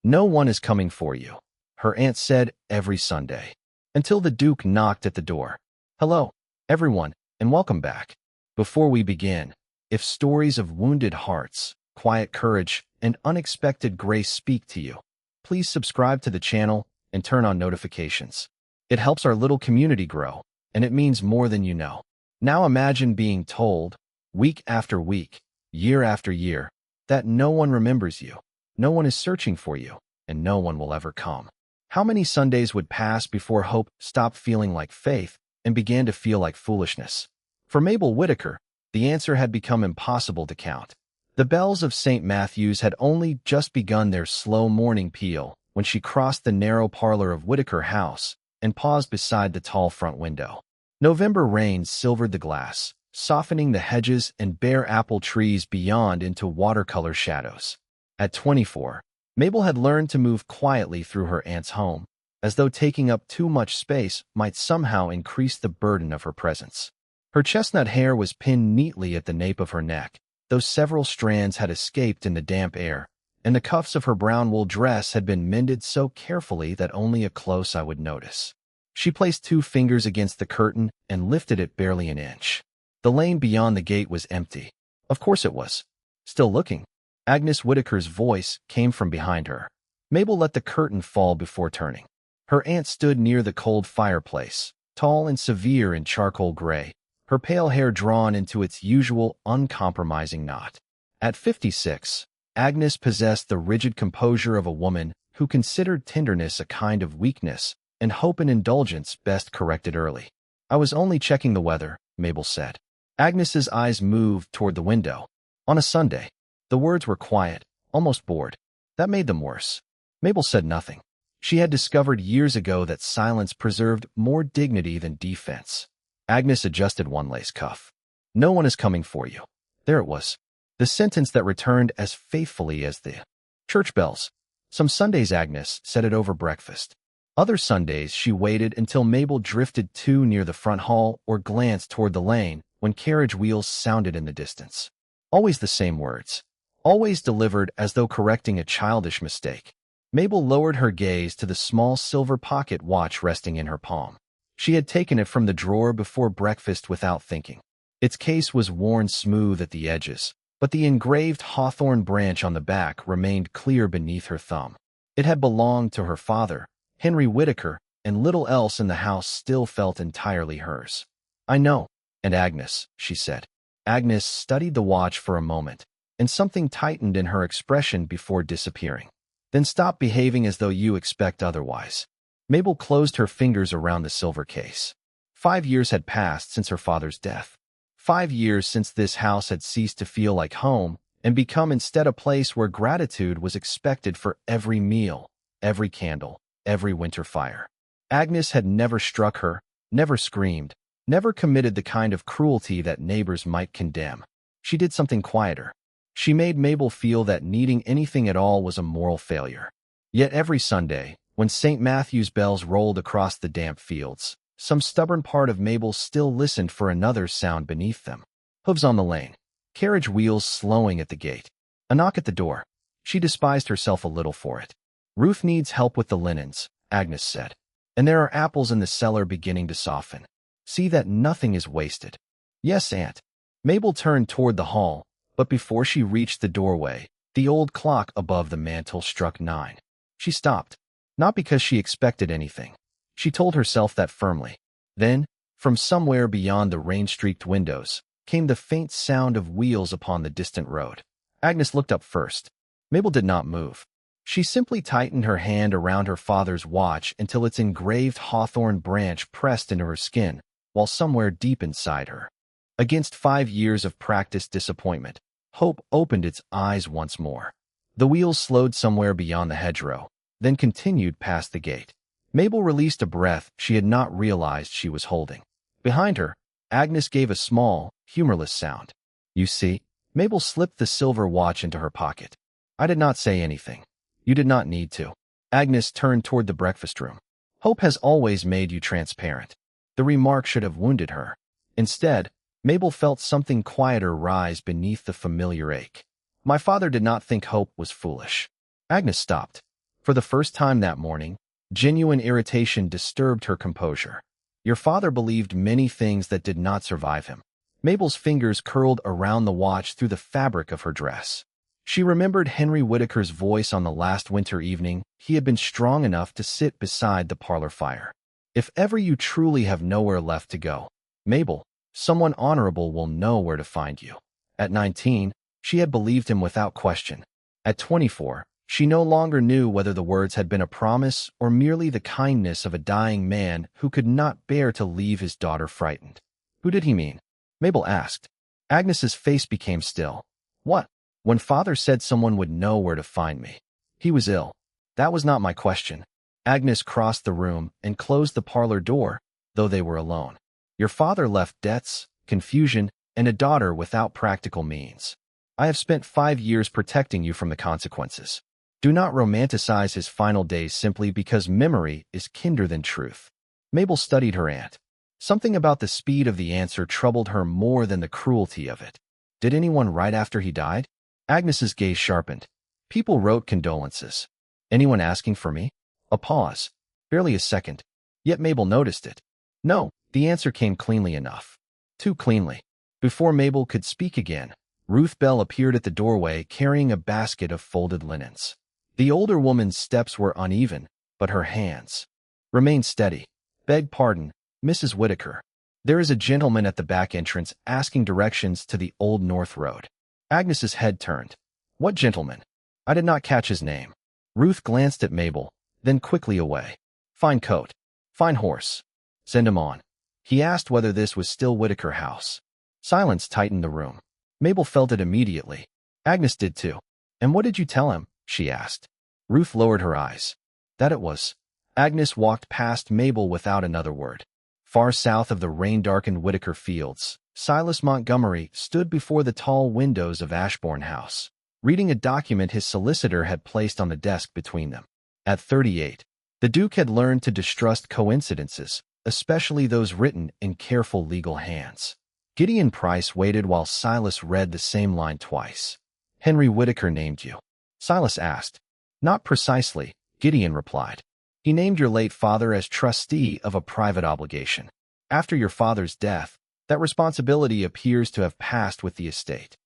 "No one is coming for you," her aunt said every Sunday, until the Duke knocked at the door. "Hello, everyone, and welcome back. Before we begin, if stories of wounded hearts, quiet courage, and unexpected grace speak to you, please subscribe to the channel and turn on notifications. It helps our little community grow, and it means more than you know." Now imagine being told, week after week, year after year, that no one remembers you, no one is searching for you, and no one will ever come. How many Sundays would pass before hope stopped feeling like faith and began to feel like foolishness? For Mabel Whitaker, the answer had become impossible to count. The bells of St. Matthew's had only just begun their slow morning peal when she crossed the narrow parlor of Whitaker House and paused beside the tall front window. November rain silvered the glass, softening the hedges and bare apple trees beyond into watercolor shadows. At 24, Mabel had learned to move quietly through her aunt's home, as though taking up too much space might somehow increase the burden of her presence. Her chestnut hair was pinned neatly at the nape of her neck, though several strands had escaped in the damp air, and the cuffs of her brown wool dress had been mended so carefully that only a close eye would notice. She placed 2 fingers against the curtain and lifted it barely an inch. The lane beyond the gate was empty. Of course it was. "Still looking?" Agnes Whitaker's voice came from behind her. Mabel let the curtain fall before turning. Her aunt stood near the cold fireplace, tall and severe in charcoal gray, her pale hair drawn into its usual uncompromising knot. At 56, Agnes possessed the rigid composure of a woman who considered tenderness a kind of weakness and hope and indulgence best corrected early. "I was only checking the weather," Mabel said. Agnes's eyes moved toward the window. On a Sunday. The words were quiet, almost bored. That made them worse. Mabel said nothing. She had discovered years ago that silence preserved more dignity than defense. Agnes adjusted one lace cuff. "No one is coming for you." There it was. The sentence that returned as faithfully as the church bells. Some Sundays Agnes said it over breakfast. Other Sundays she waited until Mabel drifted too near the front hall or glanced toward the lane when carriage wheels sounded in the distance. Always the same words. Always delivered as though correcting a childish mistake. Mabel lowered her gaze to the small silver pocket watch resting in her palm. She had taken it from the drawer before breakfast without thinking. Its case was worn smooth at the edges, but the engraved hawthorn branch on the back remained clear beneath her thumb. It had belonged to her father, Henry Whitaker, and little else in the house still felt entirely hers. "I know, and Agnes," she said. Agnes studied the watch for a moment, and something tightened in her expression before disappearing. "Then stop behaving as though you expect otherwise." Mabel closed her fingers around the silver case. 5 years had passed since her father's death. 5 years since this house had ceased to feel like home and become instead a place where gratitude was expected for every meal, every candle, every winter fire. Agnes had never struck her, never screamed, never committed the kind of cruelty that neighbors might condemn. She did something quieter. She made Mabel feel that needing anything at all was a moral failure. Yet every Sunday, when St. Matthew's bells rolled across the damp fields, some stubborn part of Mabel still listened for another sound beneath them. Hooves on the lane. Carriage wheels slowing at the gate. A knock at the door. She despised herself a little for it. "Ruth needs help with the linens," Agnes said. "And there are apples in the cellar beginning to soften. See that nothing is wasted." "Yes, Aunt." Mabel turned toward the hall, but before she reached the doorway, the old clock above the mantel struck 9. She stopped. Not because she expected anything. She told herself that firmly. Then, from somewhere beyond the rain-streaked windows, came the faint sound of wheels upon the distant road. Agnes looked up first. Mabel did not move. She simply tightened her hand around her father's watch until its engraved hawthorn branch pressed into her skin, while somewhere deep inside her, against 5 years of practiced disappointment, hope opened its eyes once more. The wheels slowed somewhere beyond the hedgerow, then continued past the gate. Mabel released a breath she had not realized she was holding. Behind her, Agnes gave a small, humorless sound. "You see?" Mabel slipped the silver watch into her pocket. "I did not say anything. You did not need to." Agnes turned toward the breakfast room. "Hope has always made you transparent." The remark should have wounded her. Instead, Mabel felt something quieter rise beneath the familiar ache. "My father did not think Hope was foolish." Agnes stopped. For the first time that morning, genuine irritation disturbed her composure. Your father believed many things that did not survive him. Mabel's fingers curled around the watch through the fabric of her dress. She remembered Henry Whitaker's voice on the last winter evening. He had been strong enough to sit beside the parlor fire. If ever you truly have nowhere left to go, Mabel, someone honorable will know where to find you. At 19, she had believed him without question. At 24, she no longer knew whether the words had been a promise or merely the kindness of a dying man who could not bear to leave his daughter frightened. Who did he mean? Mabel asked. Agnes's face became still. What? When father said someone would know where to find me. He was ill. That was not my question. Agnes crossed the room and closed the parlor door, though they were alone. Your father left debts, confusion, and a daughter without practical means. I have spent 5 years protecting you from the consequences. Do not romanticize his final days simply because memory is kinder than truth. Mabel studied her aunt. Something about the speed of the answer troubled her more than the cruelty of it. Did anyone write after he died? Agnes's gaze sharpened. People wrote condolences. Anyone asking for me? A pause. Barely a second. Yet Mabel noticed it. No, the answer came cleanly enough. Too cleanly. Before Mabel could speak again, Ruth Bell appeared at the doorway carrying a basket of folded linens. The older woman's steps were uneven, but her hands remained steady. Beg pardon, Mrs. Whitaker. There is a gentleman at the back entrance asking directions to the Old North Road. Agnes's head turned. What gentleman? I did not catch his name. Ruth glanced at Mabel, then quickly away. Fine coat. Fine horse. Send him on. He asked whether this was still Whitaker House. Silence tightened the room. Mabel felt it immediately. Agnes did too. And what did you tell him? She asked. Ruth lowered her eyes. That it was. Agnes walked past Mabel without another word. Far south of the rain-darkened Whitaker fields, Silas Montgomery stood before the tall windows of Ashbourne House, reading a document his solicitor had placed on the desk between them. At 38, the Duke had learned to distrust coincidences, especially those written in careful legal hands. Gideon Price waited while Silas read the same line twice. Henry Whitaker named you. Silas asked. Not precisely, Gideon replied. He named your late father as trustee of a private obligation. After your father's death, that responsibility appears to have passed with the estate.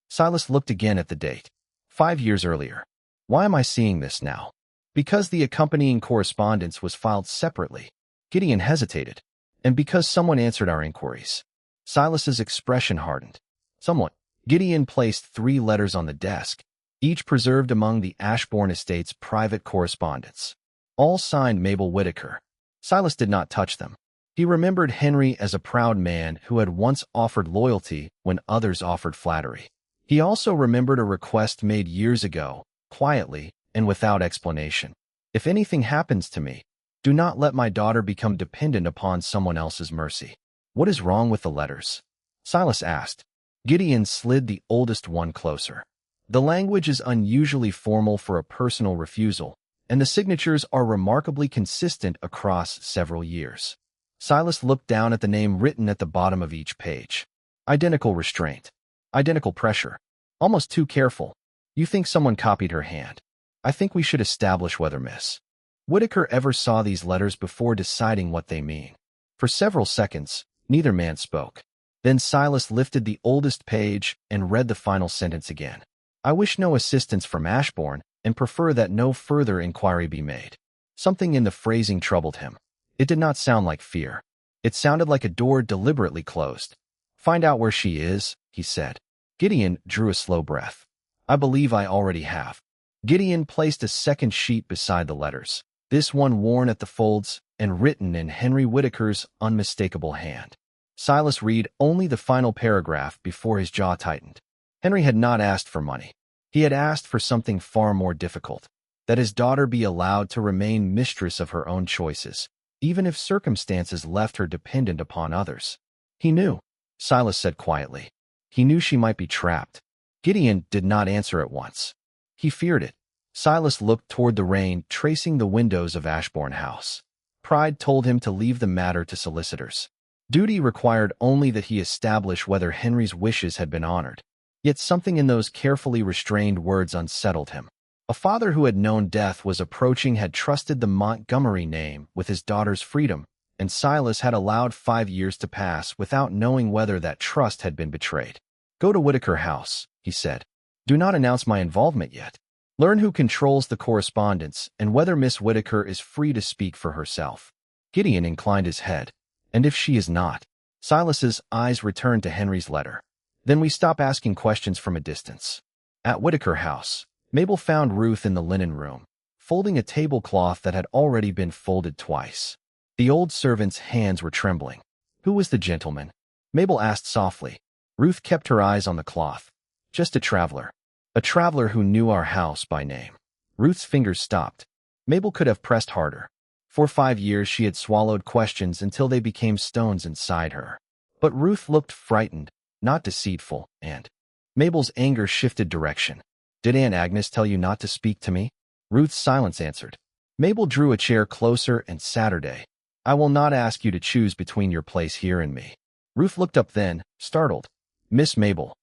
Silas looked again at the date. 5 years earlier. Why am I seeing this now? Because the accompanying correspondence was filed separately. Gideon hesitated. And because someone answered our inquiries. Silas's expression hardened. Someone. Gideon placed 3 letters on the desk, each preserved among the Ashbourne estate's private correspondence. All signed Mabel Whitaker. Silas did not touch them. He remembered Henry as a proud man who had once offered loyalty when others offered flattery. He also remembered a request made years ago, quietly and without explanation. If anything happens to me, do not let my daughter become dependent upon someone else's mercy. What is wrong with the letters? Silas asked. Gideon slid the oldest one closer. The language is unusually formal for a personal refusal, and the signatures are remarkably consistent across several years. Silas looked down at the name written at the bottom of each page. Identical restraint. Identical pressure. Almost too careful. You think someone copied her hand. I think we should establish whether Miss Whitaker ever saw these letters before deciding what they mean. For several seconds, neither man spoke. Then Silas lifted the oldest page and read the final sentence again. I wish no assistance from Ashbourne and prefer that no further inquiry be made. Something in the phrasing troubled him. It did not sound like fear. It sounded like a door deliberately closed. Find out where she is, he said. Gideon drew a slow breath. I believe I already have. Gideon placed a second sheet beside the letters, this one worn at the folds and written in Henry Whitaker's unmistakable hand. Silas read only the final paragraph before his jaw tightened. Henry had not asked for money. He had asked for something far more difficult, that his daughter be allowed to remain mistress of her own choices, even if circumstances left her dependent upon others. He knew, Silas said quietly. He knew she might be trapped. Gideon did not answer at once. He feared it. Silas looked toward the rain, tracing the windows of Ashbourne House. Pride told him to leave the matter to solicitors. Duty required only that he establish whether Henry's wishes had been honored. Yet something in those carefully restrained words unsettled him. A father who had known death was approaching had trusted the Montgomery name with his daughter's freedom, and Silas had allowed 5 years to pass without knowing whether that trust had been betrayed. "Go to Whitaker House," he said. "Do not announce my involvement yet. Learn who controls the correspondence and whether Miss Whitaker is free to speak for herself." Gideon inclined his head. "And if she is not?" Silas's eyes returned to Henry's letter. "Then we stop asking questions from a distance." At Whitaker House, Mabel found Ruth in the linen room, folding a tablecloth that had already been folded twice. The old servant's hands were trembling. "Who was the gentleman?" Mabel asked softly. Ruth kept her eyes on the cloth. "Just a traveler. A traveler who knew our house by name." Ruth's fingers stopped. Mabel could have pressed harder. For 5 years she had swallowed questions until they became stones inside her. But Ruth looked frightened, not deceitful, and Mabel's anger shifted direction. "Did Aunt Agnes tell you not to speak to me?" Ruth's silence answered. Mabel drew a chair closer and Saturday. "I will not ask you to choose between your place here and me." Ruth looked up then, startled. "Miss Mabel,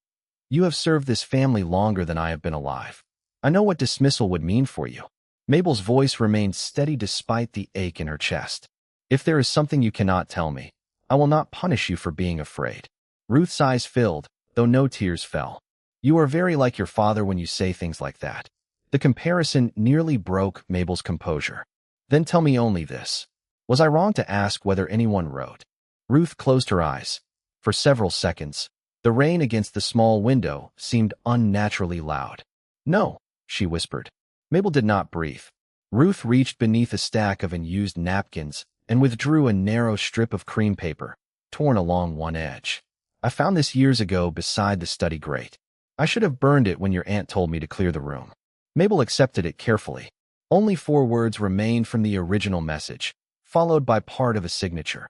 you have served this family longer than I have been alive. I know what dismissal would mean for you." Mabel's voice remained steady despite the ache in her chest. "If there is something you cannot tell me, I will not punish you for being afraid." Ruth's eyes filled, though no tears fell. "You are very like your father when you say things like that." The comparison nearly broke Mabel's composure. "Then tell me only this. Was I wrong to ask whether anyone wrote?" Ruth closed her eyes. For several seconds, the rain against the small window seemed unnaturally loud. "No," she whispered. Mabel did not breathe. Ruth reached beneath a stack of unused napkins and withdrew a narrow strip of cream paper, torn along one edge. "I found this years ago beside the study grate. I should have burned it when your aunt told me to clear the room." Mabel accepted it carefully. Only 4 words remained from the original message, followed by part of a signature.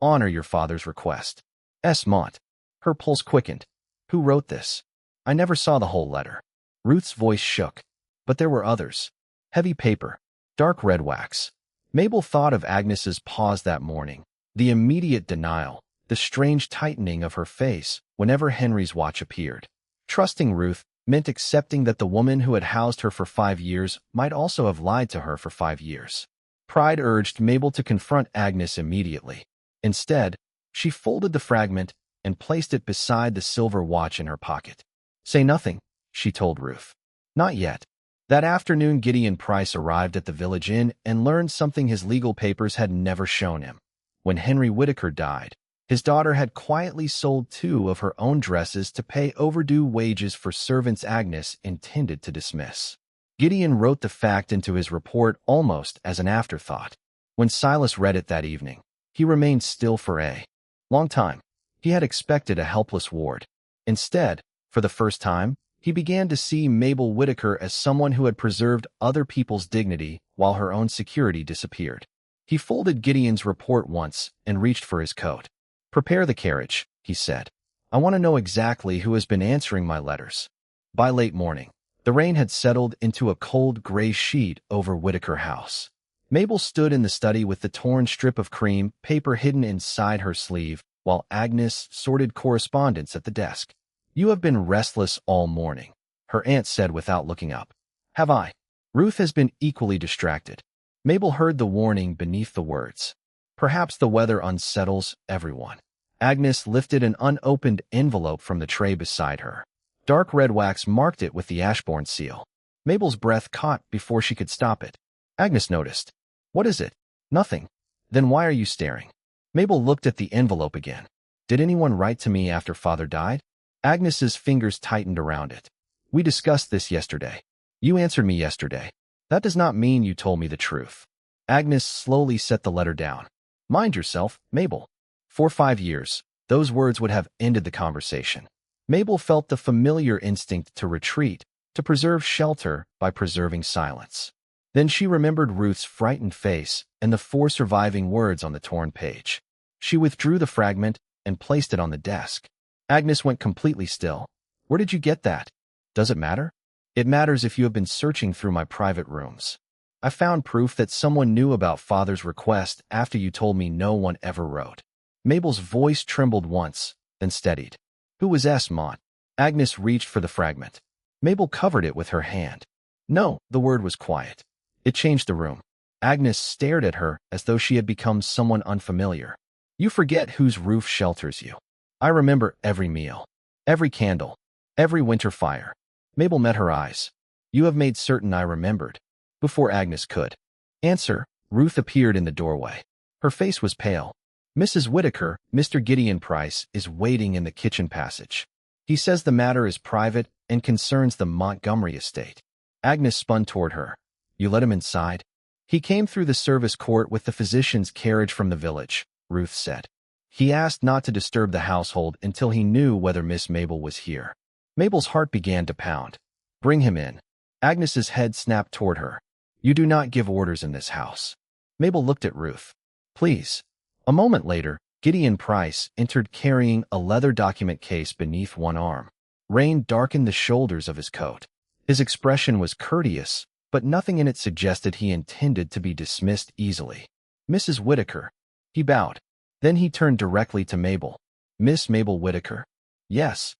"Honor your father's request. S. Mont." Her pulse quickened. "Who wrote this?" "I never saw the whole letter." Ruth's voice shook. But there were others. Heavy paper, dark red wax. Mabel thought of Agnes's pause that morning, the immediate denial, the strange tightening of her face whenever Henry's watch appeared. Trusting Ruth meant accepting that the woman who had housed her for 5 years might also have lied to her for 5 years. Pride urged Mabel to confront Agnes immediately. Instead, she folded the fragment and placed it beside the silver watch in her pocket. "Say nothing," she told Ruth. "Not yet." That afternoon, Gideon Price arrived at the village inn and learned something his legal papers had never shown him. When Henry Whitaker died, his daughter had quietly sold 2 of her own dresses to pay overdue wages for servants Agnes intended to dismiss. Gideon wrote the fact into his report almost as an afterthought. When Silas read it that evening, he remained still for a long time. He had expected a helpless ward. Instead, for the first time, he began to see Mabel Whitaker as someone who had preserved other people's dignity while her own security disappeared. He folded Gideon's report once and reached for his coat. "Prepare the carriage," he said. "I want to know exactly who has been answering my letters." By late morning, the rain had settled into a cold gray sheet over Whitaker House. Mabel stood in the study with the torn strip of cream paper hidden inside her sleeve, while Agnes sorted correspondence at the desk. "You have been restless all morning," her aunt said without looking up. "Have I?" Ruth has been equally distracted. Mabel heard the warning beneath the words. "Perhaps the weather unsettles everyone." Agnes lifted an unopened envelope from the tray beside her. Dark red wax marked it with the Ashbourne seal. Mabel's breath caught before she could stop it. Agnes noticed. "What is it?" "Nothing." "Then why are you staring?" Mabel looked at the envelope again. "Did anyone write to me after Father died?" Agnes's fingers tightened around it. "We discussed this yesterday. You answered me yesterday. That does not mean you told me the truth." Agnes slowly set the letter down. "Mind yourself, Mabel." For 5 years, those words would have ended the conversation. Mabel felt the familiar instinct to retreat, to preserve shelter by preserving silence. Then she remembered Ruth's frightened face and the 4 surviving words on the torn page. She withdrew the fragment and placed it on the desk. Agnes went completely still. "Where did you get that?" "Does it matter?" "It matters if you have been searching through my private rooms. I found proof that someone knew about Father's request after you told me no one ever wrote." Mabel's voice trembled once, then steadied. "Who was S. Mont?" Agnes reached for the fragment. Mabel covered it with her hand. No, the word was quiet. It changed the room. Agnes stared at her as though she had become someone unfamiliar. You forget whose roof shelters you. I remember every meal, every candle, every winter fire. Mabel met her eyes. You have made certain I remembered. Before Agnes could answer, Ruth appeared in the doorway. Her face was pale. Mrs. Whitaker, Mr. Gideon Price, is waiting in the kitchen passage. He says the matter is private and concerns the Montgomery estate. Agnes spun toward her. You let him inside? He came through the service court with the physician's carriage from the village, Ruth said. He asked not to disturb the household until he knew whether Miss Mabel was here. Mabel's heart began to pound. Bring him in. Agnes's head snapped toward her. You do not give orders in this house. Mabel looked at Ruth. Please. A moment later, Gideon Price entered carrying a leather document case beneath one arm. Rain darkened the shoulders of his coat. His expression was courteous, but nothing in it suggested he intended to be dismissed easily. Mrs. Whitaker. He bowed. Then he turned directly to Mabel. Miss Mabel Whitaker? Yes.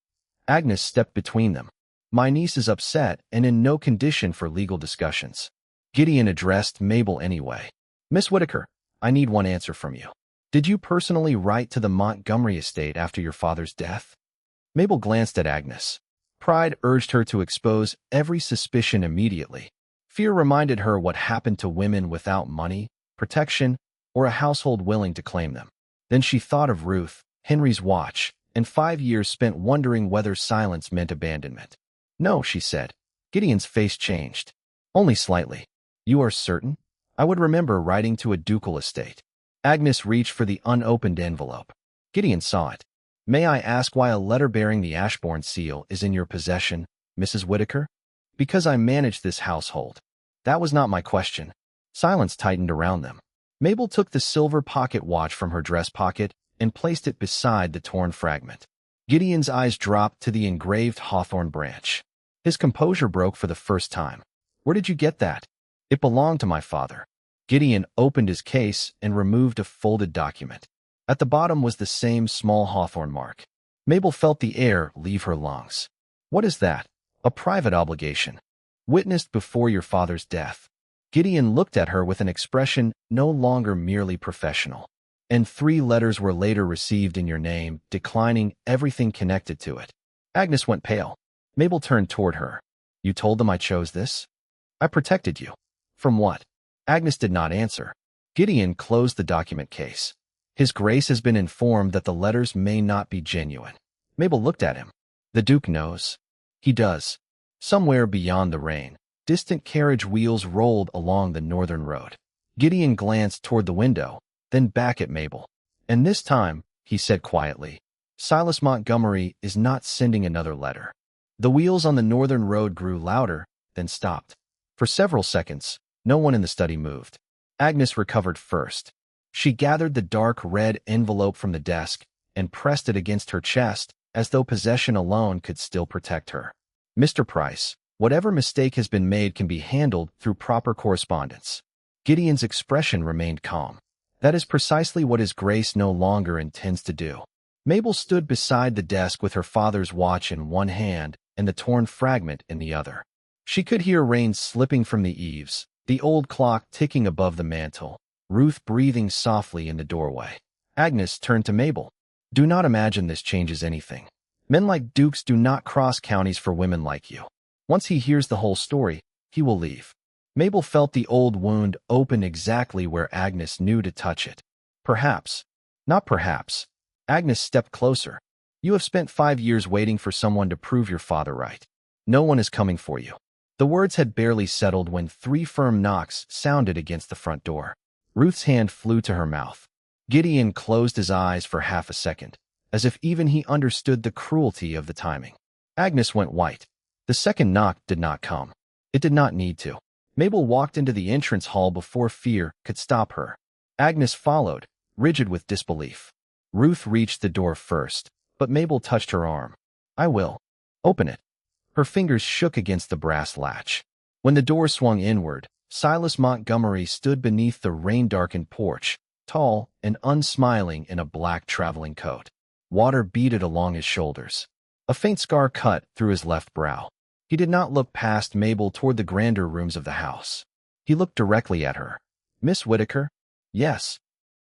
Agnes stepped between them. My niece is upset and in no condition for legal discussions. Gideon addressed Mabel anyway. Miss Whitaker, I need one answer from you. Did you personally write to the Montgomery estate after your father's death? Mabel glanced at Agnes. Pride urged her to expose every suspicion immediately. Fear reminded her what happened to women without money, protection, or a household willing to claim them. Then she thought of Ruth, Henry's watch, and 5 years spent wondering whether silence meant abandonment. No, she said. Gideon's face changed. Only slightly. You are certain? I would remember writing to a ducal estate. Agnes reached for the unopened envelope. Gideon saw it. May I ask why a letter bearing the Ashbourne seal is in your possession, Mrs. Whitaker? Because I manage this household. That was not my question. Silence tightened around them. Mabel took the silver pocket watch from her dress pocket and placed it beside the torn fragment. Gideon's eyes dropped to the engraved hawthorn branch. His composure broke for the first time. Where did you get that? It belonged to my father. Gideon opened his case and removed a folded document. At the bottom was the same small hawthorn mark. Mabel felt the air leave her lungs. What is that? A private obligation. Witnessed before your father's death. Gideon looked at her with an expression no longer merely professional. And 3 letters were later received in your name, declining everything connected to it. Agnes went pale. Mabel turned toward her. You told them I chose this? I protected you. From what? Agnes did not answer. Gideon closed the document case. His Grace has been informed that the letters may not be genuine. Mabel looked at him. The Duke knows. He does. Somewhere beyond the rain, distant carriage wheels rolled along the northern road. Gideon glanced toward the window, then back at Mabel. And this time, he said quietly, Silas Montgomery is not sending another letter. The wheels on the northern road grew louder, then stopped. For several seconds, no one in the study moved. Agnes recovered first. She gathered the dark red envelope from the desk and pressed it against her chest as though possession alone could still protect her. Mr. Price, whatever mistake has been made can be handled through proper correspondence. Gideon's expression remained calm. That is precisely what His Grace no longer intends to do. Mabel stood beside the desk with her father's watch in one hand and the torn fragment in the other. She could hear rain slipping from the eaves, the old clock ticking above the mantel, Ruth breathing softly in the doorway. Agnes turned to Mabel. Do not imagine this changes anything. Men like dukes do not cross counties for women like you. Once he hears the whole story, he will leave. Mabel felt the old wound open exactly where Agnes knew to touch it. Perhaps. Not perhaps. Agnes stepped closer. You have spent 5 years waiting for someone to prove your father right. No one is coming for you. The words had barely settled when 3 firm knocks sounded against the front door. Ruth's hand flew to her mouth. Gideon closed his eyes for half a second, as if even he understood the cruelty of the timing. Agnes went white. The second knock did not come. It did not need to. Mabel walked into the entrance hall before fear could stop her. Agnes followed, rigid with disbelief. Ruth reached the door first, but Mabel touched her arm. I will. Open it. Her fingers shook against the brass latch. When the door swung inward, Silas Montgomery stood beneath the rain-darkened porch, tall and unsmiling in a black traveling coat. Water beaded along his shoulders. A faint scar cut through his left brow. He did not look past Mabel toward the grander rooms of the house. He looked directly at her. "Miss Whittaker?" "Yes.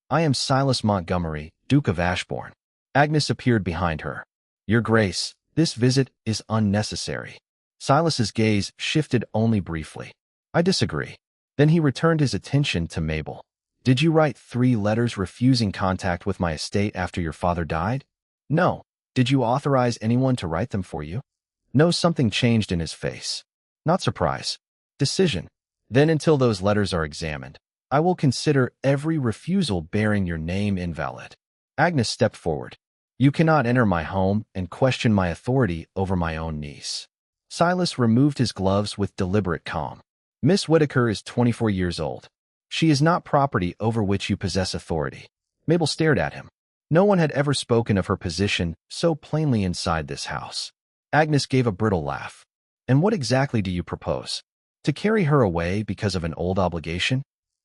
I am Silas Montgomery, Duke of Ashbourne." Agnes appeared behind her. "Your Grace, this visit is unnecessary." Silas's gaze shifted only briefly. "I disagree." Then he returned his attention to Mabel. "Did you write 3 letters refusing contact with my estate after your father died?" "No." "Did you authorize anyone to write them for you?" "No." Something changed in his face. "Not surprise. Decision. Then until those letters are examined, I will consider every refusal bearing your name invalid." Agnes stepped forward. "You cannot enter my home and question my authority over my own niece." Silas removed his gloves with deliberate calm. "Miss Whittaker is 24 years old. She is not property over which you possess authority." Mabel stared at him. No one had ever spoken of her position so plainly inside this house. Agnes gave a brittle laugh. "And what exactly do you propose? To carry her away because of an old obligation?"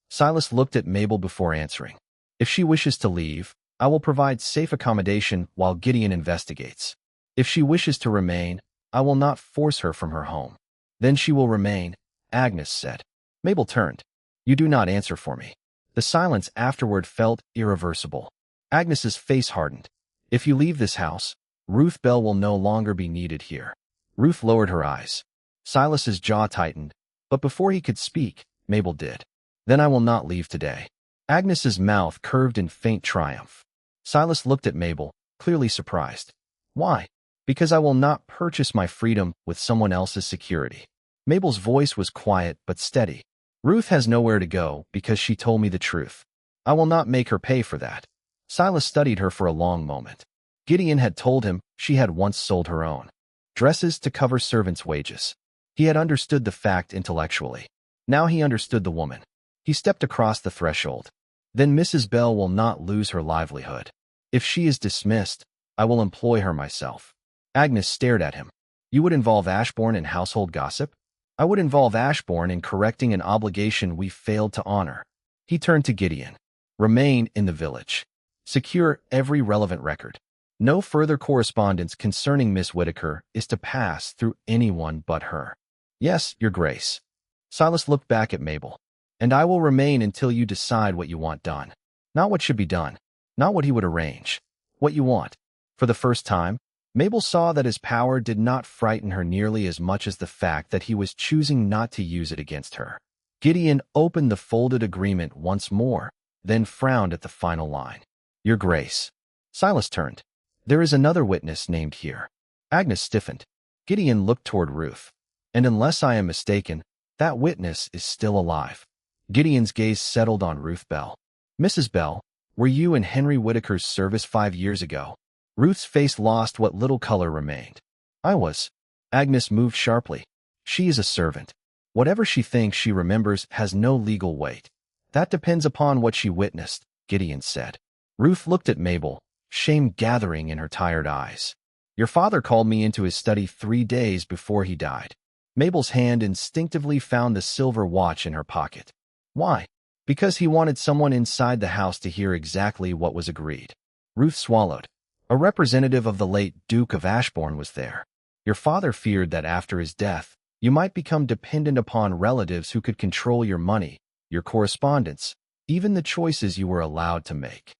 Silas looked at Mabel before answering. "If she wishes to leave, I will provide safe accommodation while Gideon investigates. If she wishes to remain, I will not force her from her home." "Then she will remain," Agnes said. Mabel turned. "You do not answer for me." The silence afterward felt irreversible. Agnes's face hardened. "If you leave this house, Ruth Bell will no longer be needed here." Ruth lowered her eyes. Silas's jaw tightened, but before he could speak, Mabel did. "Then I will not leave today." Agnes's mouth curved in faint triumph. Silas looked at Mabel, clearly surprised. "Why?" "Because I will not purchase my freedom with someone else's security." Mabel's voice was quiet but steady. "Ruth has nowhere to go because she told me the truth. I will not make her pay for that." Silas studied her for a long moment. Gideon had told him she had once sold her own dresses to cover servants' wages. He had understood the fact intellectually. Now he understood the woman. He stepped across the threshold. "Then Mrs. Bell will not lose her livelihood. If she is dismissed, I will employ her myself." Agnes stared at him. "You would involve Ashbourne in household gossip?" "I would involve Ashbourne in correcting an obligation we failed to honor." He turned to Gideon. "Remain in the village. Secure every relevant record. No further correspondence concerning Miss Whittaker is to pass through anyone but her." "Yes, Your Grace." Silas looked back at Mabel. "And I will remain until you decide what you want done. Not what should be done. Not what he would arrange. What you want." For the first time, Mabel saw that his power did not frighten her nearly as much as the fact that he was choosing not to use it against her. Gideon opened the folded agreement once more, then frowned at the final line. "Your Grace." Silas turned. "There is another witness named here." Agnes stiffened. Gideon looked toward Ruth. "And unless I am mistaken, that witness is still alive." Gideon's gaze settled on Ruth Bell. "Mrs. Bell, were you in Henry Whittaker's service 5 years ago?" Ruth's face lost what little color remained. "I was." Agnes moved sharply. "She is a servant. Whatever she thinks she remembers has no legal weight." "That depends upon what she witnessed," Gideon said. Ruth looked at Mabel, shame gathering in her tired eyes. "Your father called me into his study 3 days before he died." Mabel's hand instinctively found the silver watch in her pocket. "Why?" "Because he wanted someone inside the house to hear exactly what was agreed." Ruth swallowed. "A representative of the late Duke of Ashbourne was there. Your father feared that after his death, you might become dependent upon relatives who could control your money, your correspondence, even the choices you were allowed to make."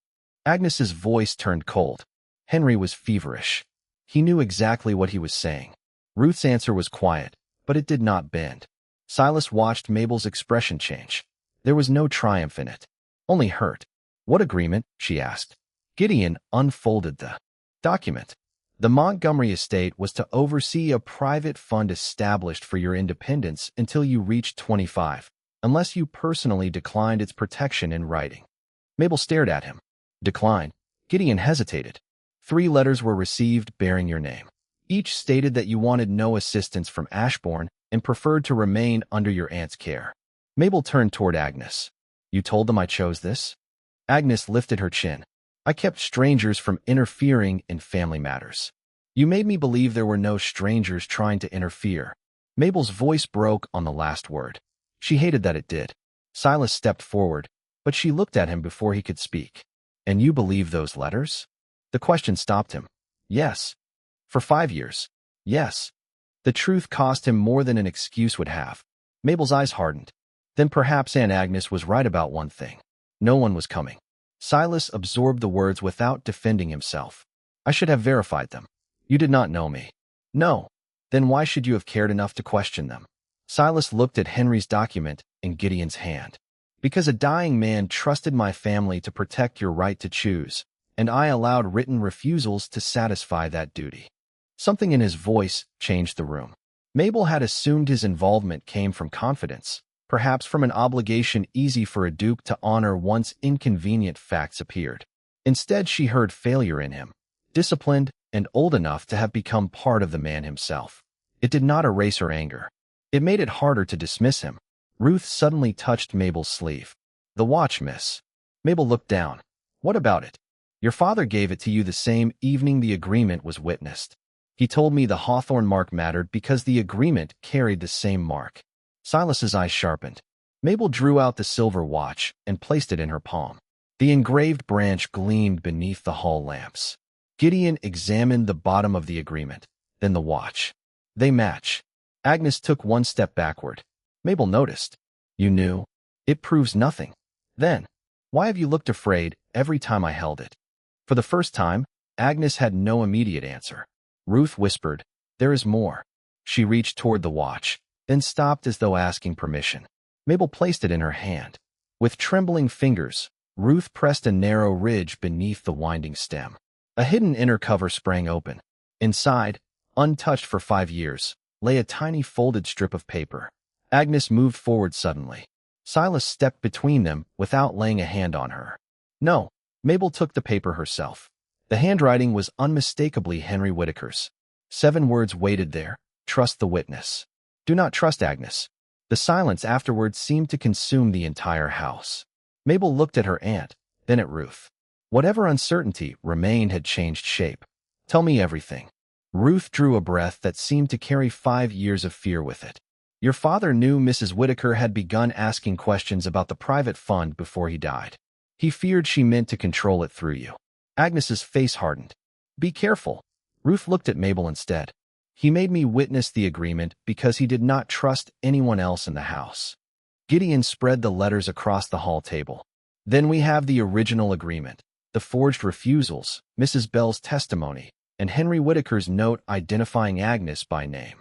Agnes's voice turned cold. Henry was feverish. He knew exactly what he was saying. Ruth's answer was quiet, but it did not bend. Silas watched Mabel's expression change. There was no triumph in it, only hurt. "What agreement?" she asked. Gideon unfolded the document. "The Montgomery estate was to oversee a private fund established for your independence until you reached 25, unless you personally declined its protection in writing." Mabel stared at him. "Decline?" Gideon hesitated. 3 letters were received bearing your name. Each stated that you wanted no assistance from Ashbourne and preferred to remain under your aunt's care. Mabel turned toward Agnes. "You told them I chose this?" Agnes lifted her chin. "I kept strangers from interfering in family matters." "You made me believe there were no strangers trying to interfere." Mabel's voice broke on the last word. She hated that it did. Silas stepped forward, but she looked at him before he could speak. "And you believe those letters?" The question stopped him. "Yes." "For 5 years?" "Yes." The truth cost him more than an excuse would have. Mabel's eyes hardened. Then perhaps Aunt Agnes was right about one thing. No one was coming. Silas absorbed the words without defending himself. I should have verified them. You did not know me. No. Then why should you have cared enough to question them? Silas looked at Henry's document in Gideon's hand. Because a dying man trusted my family to protect your right to choose, and I allowed written refusals to satisfy that duty. Something in his voice changed the room. Mabel had assumed his involvement came from confidence, perhaps from an obligation easy for a duke to honor once inconvenient facts appeared. Instead, she heard failure in him, disciplined and old enough to have become part of the man himself. It did not erase her anger. It made it harder to dismiss him. Ruth suddenly touched Mabel's sleeve. The watch, miss. Mabel looked down. What about it? Your father gave it to you the same evening the agreement was witnessed. He told me the hawthorn mark mattered because the agreement carried the same mark. Silas's eyes sharpened. Mabel drew out the silver watch and placed it in her palm. The engraved branch gleamed beneath the hall lamps. Gideon examined the bottom of the agreement, then the watch. They match. Agnes took one step backward. Mabel noticed. You knew? It proves nothing. Then, why have you looked afraid every time I held it? For the first time, Agnes had no immediate answer. Ruth whispered, there is more. She reached toward the watch, then stopped as though asking permission. Mabel placed it in her hand. With trembling fingers, Ruth pressed a narrow ridge beneath the winding stem. A hidden inner cover sprang open. Inside, untouched for 5 years, lay a tiny folded strip of paper. Agnes moved forward suddenly. Silas stepped between them without laying a hand on her. No, Mabel took the paper herself. The handwriting was unmistakably Henry Whittaker's. 7 words waited there. Trust the witness. Do not trust Agnes. The silence afterwards seemed to consume the entire house. Mabel looked at her aunt, then at Ruth. Whatever uncertainty remained had changed shape. Tell me everything. Ruth drew a breath that seemed to carry 5 years of fear with it. Your father knew Mrs. Whittaker had begun asking questions about the private fund before he died. He feared she meant to control it through you. Agnes's face hardened. Be careful. Ruth looked at Mabel instead. He made me witness the agreement because he did not trust anyone else in the house. Gideon spread the letters across the hall table. Then we have the original agreement, the forged refusals, Mrs. Bell's testimony, and Henry Whittaker's note identifying Agnes by name.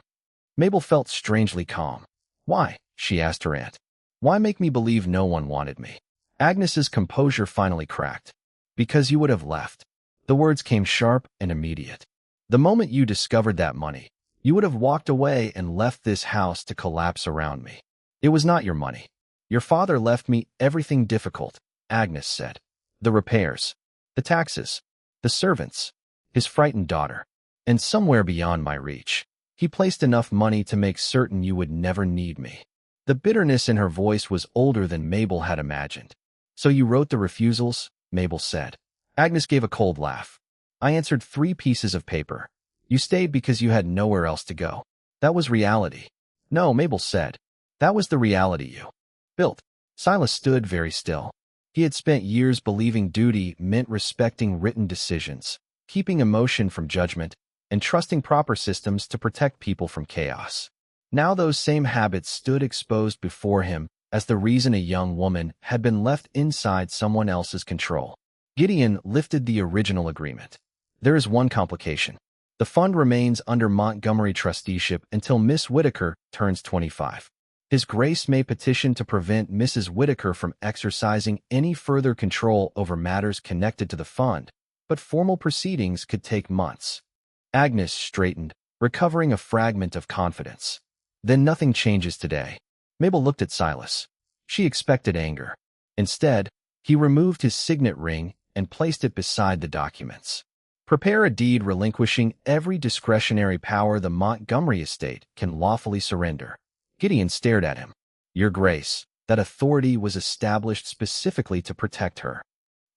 Mabel felt strangely calm. Why? She asked her aunt. Why make me believe no one wanted me? Agnes's composure finally cracked. Because you would have left. The words came sharp and immediate. The moment you discovered that money, you would have walked away and left this house to collapse around me. It was not your money. Your father left me everything difficult, Agnes said. The repairs, the taxes, the servants, his frightened daughter, and somewhere beyond my reach, he placed enough money to make certain you would never need me. The bitterness in her voice was older than Mabel had imagined. So you wrote the refusals? Mabel said. Agnes gave a cold laugh. I answered 3 pieces of paper. You stayed because you had nowhere else to go. That was reality. No, Mabel said. That was the reality you built. Silas stood very still. He had spent years believing duty meant respecting written decisions, keeping emotion from judgment, and trusting proper systems to protect people from chaos. Now those same habits stood exposed before him as the reason a young woman had been left inside someone else's control. Gideon lifted the original agreement. There is one complication. The fund remains under Montgomery trusteeship until Miss Whittaker turns 25. His Grace may petition to prevent Mrs. Whittaker from exercising any further control over matters connected to the fund, but formal proceedings could take months. Agnes straightened, recovering a fragment of confidence. Then nothing changes today. Mabel looked at Silas. She expected anger. Instead, he removed his signet ring and placed it beside the documents. Prepare a deed relinquishing every discretionary power the Montgomery estate can lawfully surrender. Gideon stared at him. Your Grace, that authority was established specifically to protect her.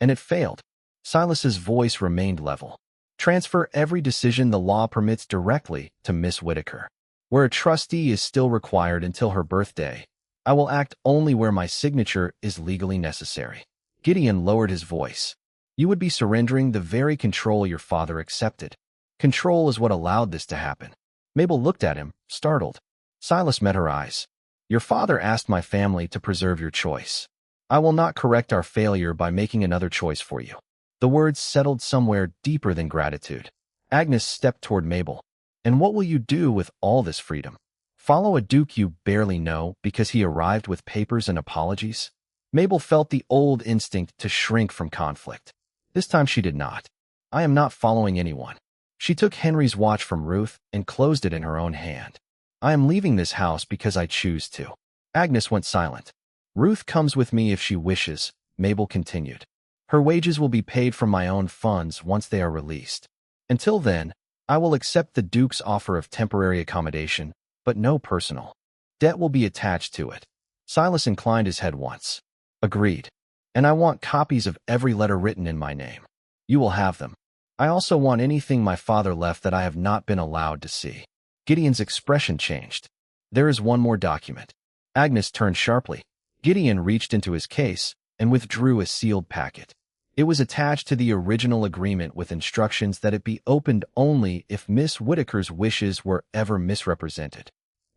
And it failed. Silas's voice remained level. Transfer every decision the law permits directly to Miss Whittaker. Where a trustee is still required until her birthday, I will act only where my signature is legally necessary. Gideon lowered his voice. You would be surrendering the very control your father accepted. Control is what allowed this to happen. Mabel looked at him, startled. Silas met her eyes. Your father asked my family to preserve your choice. I will not correct our failure by making another choice for you. The words settled somewhere deeper than gratitude. Agnes stepped toward Mabel. And what will you do with all this freedom? Follow a duke you barely know because he arrived with papers and apologies? Mabel felt the old instinct to shrink from conflict. This time she did not. I am not following anyone. She took Henry's watch from Ruth and closed it in her own hand. I am leaving this house because I choose to. Agnes went silent. Ruth comes with me if she wishes, Mabel continued. Her wages will be paid from my own funds once they are released. Until then, I will accept the Duke's offer of temporary accommodation, but no personal debt will be attached to it. Silas inclined his head once. Agreed. And I want copies of every letter written in my name. You will have them. I also want anything my father left that I have not been allowed to see. Gideon's expression changed. There is one more document. Agnes turned sharply. Gideon reached into his case and withdrew a sealed packet. It was attached to the original agreement with instructions that it be opened only if Miss Whittaker's wishes were ever misrepresented.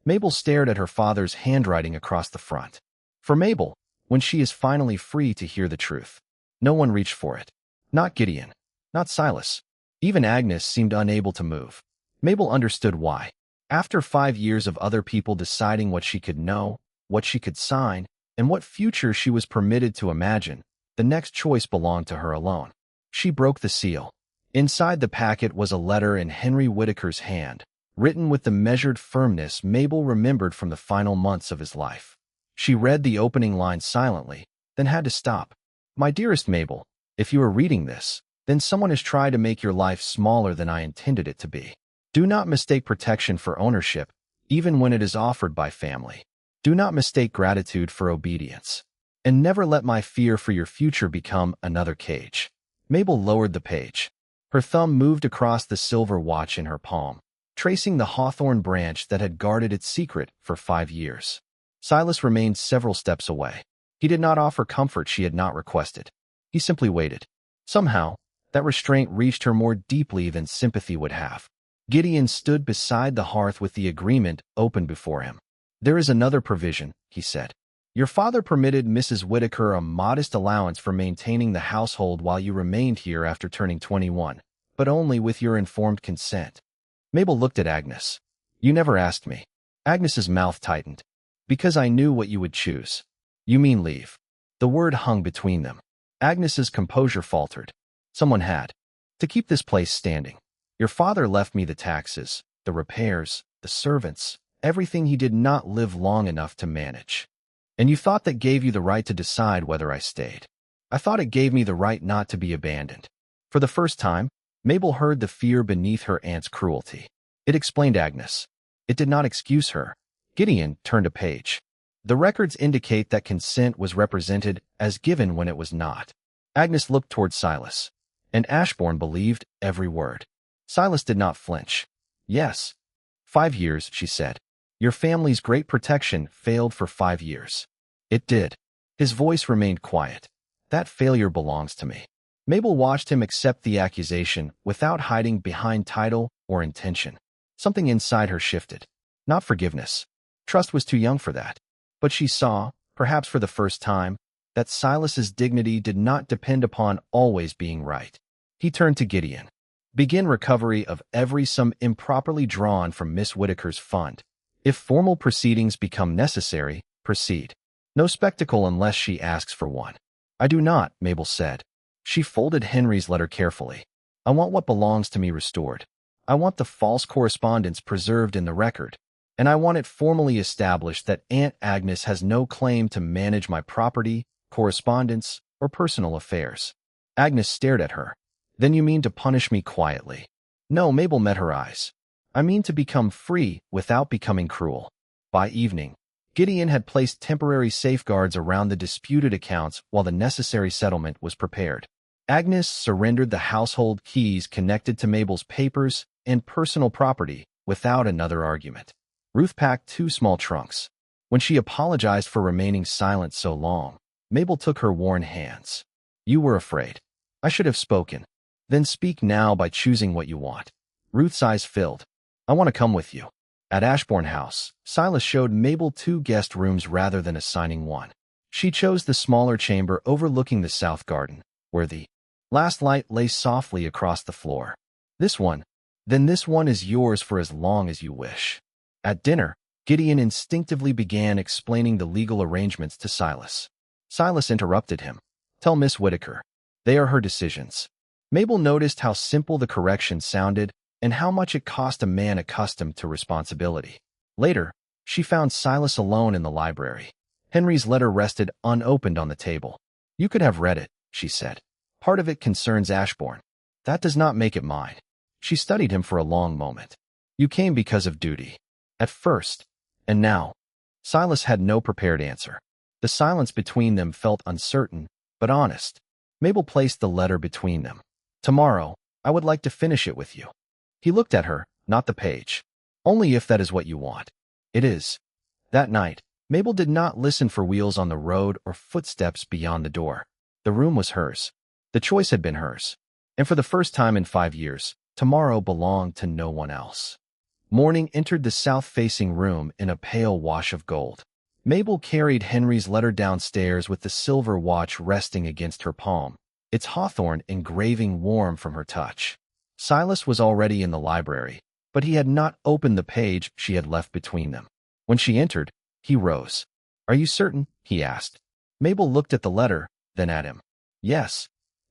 Mabel stared at her father's handwriting across the front. For Mabel, when she is finally free to hear the truth, no one reached for it. Not Gideon. Not Silas. Even Agnes seemed unable to move. Mabel understood why. After 5 years of other people deciding what she could know, what she could sign, and what future she was permitted to imagine, the next choice belonged to her alone. She broke the seal. Inside the packet was a letter in Henry Whittaker's hand, written with the measured firmness Mabel remembered from the final months of his life. She read the opening line silently, then had to stop. My dearest Mabel, if you are reading this, then someone has tried to make your life smaller than I intended it to be. Do not mistake protection for ownership, even when it is offered by family. Do not mistake gratitude for obedience. And never let my fear for your future become another cage. Mabel lowered the page. Her thumb moved across the silver watch in her palm, tracing the hawthorn branch that had guarded its secret for 5 years. Silas remained several steps away. He did not offer comfort she had not requested. He simply waited. Somehow, that restraint reached her more deeply than sympathy would have. Gideon stood beside the hearth with the agreement open before him. There is another provision, he said. Your father permitted Mrs. Whittaker a modest allowance for maintaining the household while you remained here after turning 21, but only with your informed consent. Mabel looked at Agnes. You never asked me. Agnes's mouth tightened. Because I knew what you would choose. You mean leave. The word hung between them. Agnes's composure faltered. Someone had to keep this place standing. Your father left me the taxes, the repairs, the servants, everything he did not live long enough to manage. And you thought that gave you the right to decide whether I stayed. I thought it gave me the right not to be abandoned. For the first time, Mabel heard the fear beneath her aunt's cruelty. It explained Agnes. It did not excuse her. Gideon turned a page. The records indicate that consent was represented as given when it was not. Agnes looked toward Silas, and Ashbourne believed every word. Silas did not flinch. Yes. 5 years, she said. Your family's great protection failed for 5 years. It did. His voice remained quiet. That failure belongs to me. Mabel watched him accept the accusation without hiding behind title or intention. Something inside her shifted. Not forgiveness. Trust was too young for that. But she saw, perhaps for the first time, that Silas's dignity did not depend upon always being right. He turned to Gideon. Begin recovery of every sum improperly drawn from Miss Whittaker's fund. If formal proceedings become necessary, proceed. No spectacle unless she asks for one. I do not, Mabel said. She folded Henry's letter carefully. I want what belongs to me restored. I want the false correspondence preserved in the record. And I want it formally established that Aunt Agnes has no claim to manage my property, correspondence, or personal affairs. Agnes stared at her. Then you mean to punish me quietly? No, Mabel met her eyes. I mean to become free without becoming cruel. By evening, Gideon had placed temporary safeguards around the disputed accounts while the necessary settlement was prepared. Agnes surrendered the household keys connected to Mabel's papers and personal property without another argument. Ruth packed 2 small trunks. When she apologized for remaining silent so long, Mabel took her worn hands. You were afraid. I should have spoken. Then speak now by choosing what you want. Ruth's eyes filled. I want to come with you. At Ashbourne House, Silas showed Mabel 2 guest rooms rather than assigning one. She chose the smaller chamber overlooking the south garden, where the last light lay softly across the floor. This one, then this one is yours for as long as you wish. At dinner, Gideon instinctively began explaining the legal arrangements to Silas. Silas interrupted him. Tell Miss Whittaker. They are her decisions. Mabel noticed how simple the correction sounded and how much it cost a man accustomed to responsibility. Later, she found Silas alone in the library. Henry's letter rested unopened on the table. You could have read it, she said. Part of it concerns Ashbourne. That does not make it mine. She studied him for a long moment. You came because of duty. At first. And now. Silas had no prepared answer. The silence between them felt uncertain, but honest. Mabel placed the letter between them. Tomorrow, I would like to finish it with you. He looked at her, not the page. Only if that is what you want. It is. That night, Mabel did not listen for wheels on the road or footsteps beyond the door. The room was hers. The choice had been hers. And for the first time in 5 years, tomorrow belonged to no one else. Morning entered the south-facing room in a pale wash of gold. Mabel carried Henry's letter downstairs with the silver watch resting against her palm, its hawthorn engraving warm from her touch. Silas was already in the library, but he had not opened the page she had left between them. When she entered, he rose. Are you certain? He asked. Mabel looked at the letter, then at him. Yes.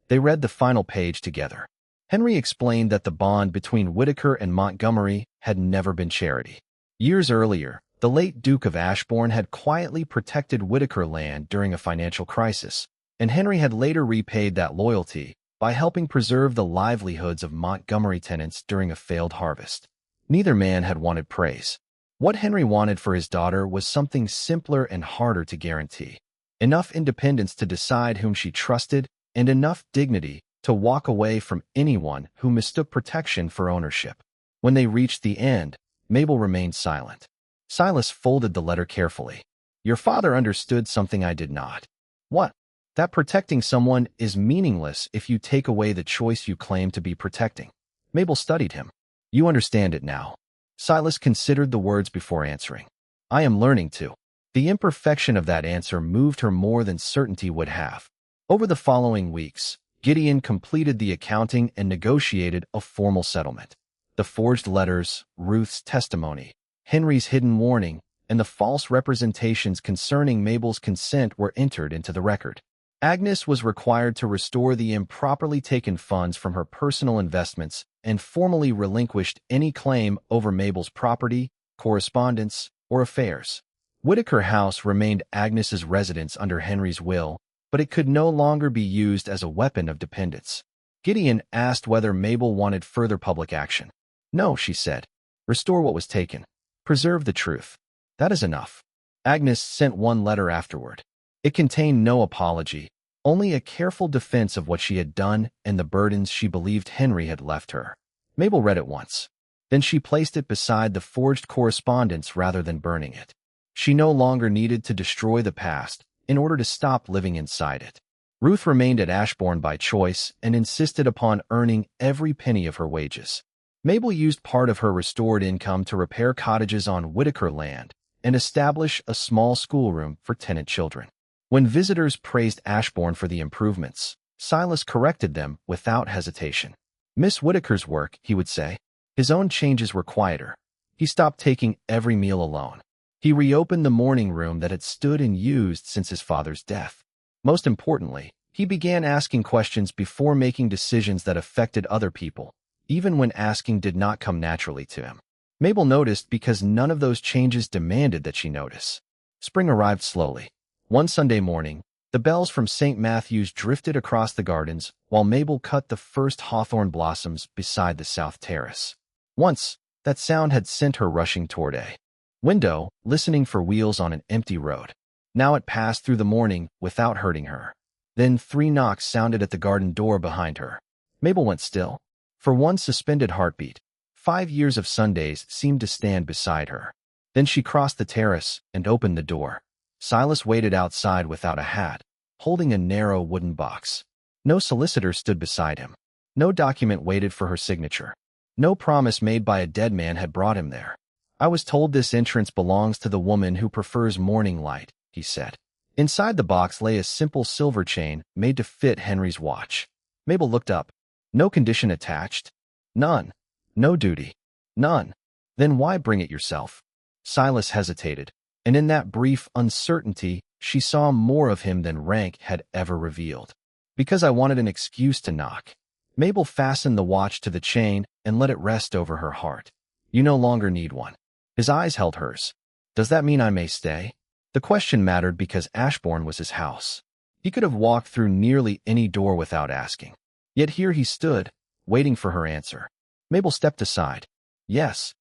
They read the final page together. Henry explained that the bond between Whittaker and Montgomery had never been charity. Years earlier, the late Duke of Ashbourne had quietly protected Whittaker land during a financial crisis, and Henry had later repaid that loyalty by helping preserve the livelihoods of Montgomery tenants during a failed harvest. Neither man had wanted praise. What Henry wanted for his daughter was something simpler and harder to guarantee. Enough independence to decide whom she trusted, and enough dignity to walk away from anyone who mistook protection for ownership. When they reached the end, Mabel remained silent. Silas folded the letter carefully. Your father understood something I did not. What? That protecting someone is meaningless if you take away the choice you claim to be protecting. Mabel studied him. You understand it now. Silas considered the words before answering. I am learning to. The imperfection of that answer moved her more than certainty would have. Over the following weeks, Gideon completed the accounting and negotiated a formal settlement. The forged letters, Ruth's testimony, Henry's hidden warning, and the false representations concerning Mabel's consent were entered into the record. Agnes was required to restore the improperly taken funds from her personal investments and formally relinquished any claim over Mabel's property, correspondence, or affairs. Whittaker House remained Agnes's residence under Henry's will, but it could no longer be used as a weapon of dependence. Gideon asked whether Mabel wanted further public action. No, she said. Restore what was taken. Preserve the truth. That is enough. Agnes sent one letter afterward. It contained no apology, only a careful defense of what she had done and the burdens she believed Henry had left her. Mabel read it once. Then she placed it beside the forged correspondence rather than burning it. She no longer needed to destroy the past in order to stop living inside it. Ruth remained at Ashbourne by choice and insisted upon earning every penny of her wages. Mabel used part of her restored income to repair cottages on Whittaker land and establish a small schoolroom for tenant children. When visitors praised Ashbourne for the improvements, Silas corrected them without hesitation. Miss Whittaker's work, he would say. His own changes were quieter. He stopped taking every meal alone. He reopened the morning room that had stood unused since his father's death. Most importantly, he began asking questions before making decisions that affected other people, even when asking did not come naturally to him. Mabel noticed because none of those changes demanded that she notice. Spring arrived slowly. One Sunday morning, the bells from St. Matthew's drifted across the gardens while Mabel cut the first hawthorn blossoms beside the south terrace. Once, that sound had sent her rushing toward a window, listening for wheels on an empty road. Now it passed through the morning without hurting her. Then 3 knocks sounded at the garden door behind her. Mabel went still. For one suspended heartbeat, 5 years of Sundays seemed to stand beside her. Then she crossed the terrace and opened the door. Silas waited outside without a hat, holding a narrow wooden box. No solicitor stood beside him. No document waited for her signature. No promise made by a dead man had brought him there. I was told this entrance belongs to the woman who prefers morning light, he said. Inside the box lay a simple silver chain made to fit Henry's watch. Mabel looked up. No condition attached? None. No duty? None. Then why bring it yourself? Silas hesitated, and in that brief uncertainty, she saw more of him than rank had ever revealed. Because I wanted an excuse to knock. Mabel fastened the watch to the chain and let it rest over her heart. You no longer need one. His eyes held hers. Does that mean I may stay? The question mattered because Ashbourne was his house. He could have walked through nearly any door without asking. Yet here he stood, waiting for her answer. Mabel stepped aside. Yes.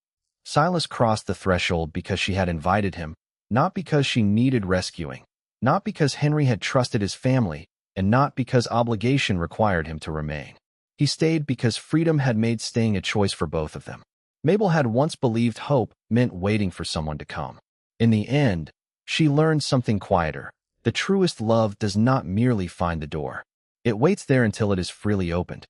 Silas crossed the threshold because she had invited him, not because she needed rescuing, not because Henry had trusted his family, and not because obligation required him to remain. He stayed because freedom had made staying a choice for both of them. Mabel had once believed hope meant waiting for someone to come. In the end, she learned something quieter. The truest love does not merely find the door. It waits there until it is freely opened.